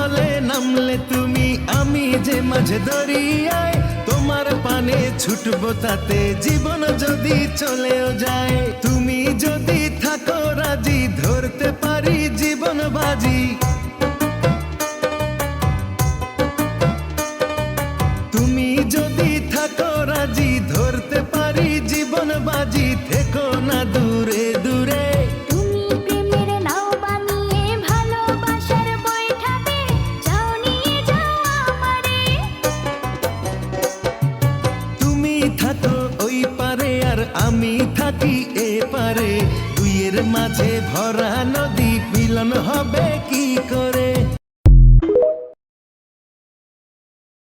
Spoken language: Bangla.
জলে নামলে তুমি, আমি যে মাঝে দরিয়ায়, তোমার পানে ছুটবো তাতে জীবন যদি চলেও যায়। তুমি যদি থাকো রাজি, ধরতে পারি জীবন বাজি। তুমি যদি থাকো রাজি, ধরতে পারি জীবন বাজি। থেকো না দূরে দূরে, তুমি প্রেমের নাও বানিয়ে ভালোবাসার বৈঠাতে যাও, নিয়ে যাও আমারে। তুমি থাকো ওই পারে আর আমি থাকি এ পারে, দুইয়ের মাঝে ভরা নদী, মিলন হবে